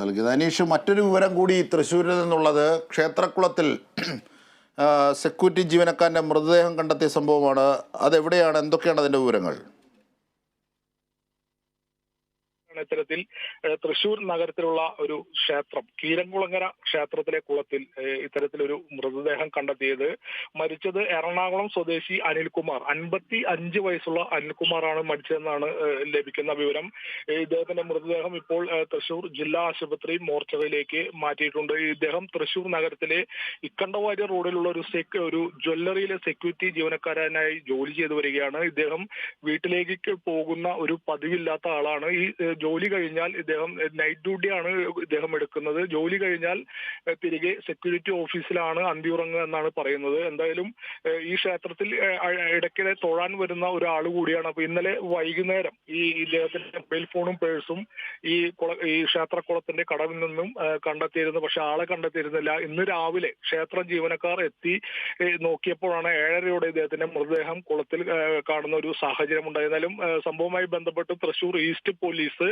നൽകിയത്. അനീഷ്, മറ്റൊരു വിവരം കൂടി തൃശ്ശൂരിൽ നിന്നുള്ളത് ക്ഷേത്രക്കുളത്തിൽ സെക്യൂരിറ്റി ജീവനക്കാരൻ്റെ മൃതദേഹം കണ്ടെത്തിയ സംഭവമാണ്. അതെവിടെയാണ്, എന്തൊക്കെയാണ് അതിൻ്റെ വിവരങ്ങൾ? ഇത്തരത്തിൽ തൃശൂർ നഗരത്തിലുള്ള ഒരു ക്ഷേത്രം, കീരംകുളങ്ങര ക്ഷേത്രത്തിലെ കുളത്തിൽ ഇത്തരത്തിലൊരു മൃതദേഹം കണ്ടെത്തിയത്. മരിച്ചത് എറണാകുളം സ്വദേശി അനിൽകുമാർ, 55 വയസ്സുള്ള അനിൽകുമാറാണ് മരിച്ചതെന്നാണ് ലഭിക്കുന്ന വിവരം. ഇദ്ദേഹത്തിന്റെ മൃതദേഹം ഇപ്പോൾ തൃശൂർ ജില്ലാ ആശുപത്രി മോർച്ചറിയിലേക്ക് മാറ്റിയിട്ടുണ്ട്. ഇദ്ദേഹം തൃശൂർ നഗരത്തിലെ ഇക്കണ്ടവാര്യ റോഡിലുള്ള ഒരു ജ്വല്ലറിയിലെ സെക്യൂരിറ്റി ജീവനക്കാരനായി ജോലി ചെയ്തു വരികയാണ്. ഇദ്ദേഹം വീട്ടിലേക്ക് പോകുന്ന ഒരു പതിവില്ലാത്ത ആളാണ്. ഈ ജോലി കഴിഞ്ഞാൽ ഇദ്ദേഹം നൈറ്റ് ഡ്യൂട്ടിയാണ് ഇദ്ദേഹം എടുക്കുന്നത്. ജോലി കഴിഞ്ഞാൽ തിരികെ സെക്യൂരിറ്റി ഓഫീസിലാണ് അന്തിയുറങ്ങുക എന്നാണ് പറയുന്നത്. എന്തായാലും ഈ ക്ഷേത്രത്തിൽ ഇടയ്ക്കിടെ തൊഴാൻ വരുന്ന ഒരാൾ കൂടിയാണ്. അപ്പൊ ഇന്നലെ വൈകുന്നേരം ഈ ഇദ്ദേഹത്തിന്റെ മൊബൈൽ ഫോണും പേഴ്സും ഈ ക്ഷേത്രക്കുളത്തിന്റെ കടവിൽ നിന്നും കണ്ടെത്തിയിരുന്നു. പക്ഷെ ആളെ കണ്ടെത്തിയിരുന്നില്ല. ഇന്ന് രാവിലെ ക്ഷേത്ര ജീവനക്കാർ എത്തി നോക്കിയപ്പോഴാണ് 7:30യോടെ ഇദ്ദേഹത്തിന്റെ മൃതദേഹം കുളത്തിൽ കാണുന്ന ഒരു സാഹചര്യം ഉണ്ടായിരുന്നാലും സംഭവവുമായി ബന്ധപ്പെട്ട് തൃശൂർ ഈസ്റ്റ് പോലീസ്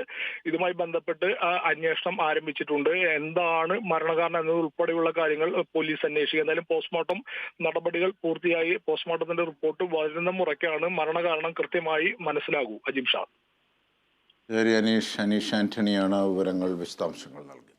ഇതുമായി ബന്ധപ്പെട്ട് അന്വേഷണം ആരംഭിച്ചിട്ടുണ്ട്. എന്താണ് മരണകാരണം എന്നത് ഉൾപ്പെടെയുള്ള കാര്യങ്ങൾ പോലീസ് അന്വേഷിക്കുക. എന്തായാലും പോസ്റ്റ്മോർട്ടം നടപടികൾ പൂർത്തിയായി പോസ്റ്റ്മോർട്ടത്തിന്റെ റിപ്പോർട്ട് വരുന്ന മുറയ്ക്കാണ് മരണകാരണം കൃത്യമായി മനസ്സിലാകൂ. അജിം ഷാ. ശരി, അനീഷ് ആന്റണിയാണ് വിവരങ്ങൾ, വിശദാംശങ്ങൾ നൽകി.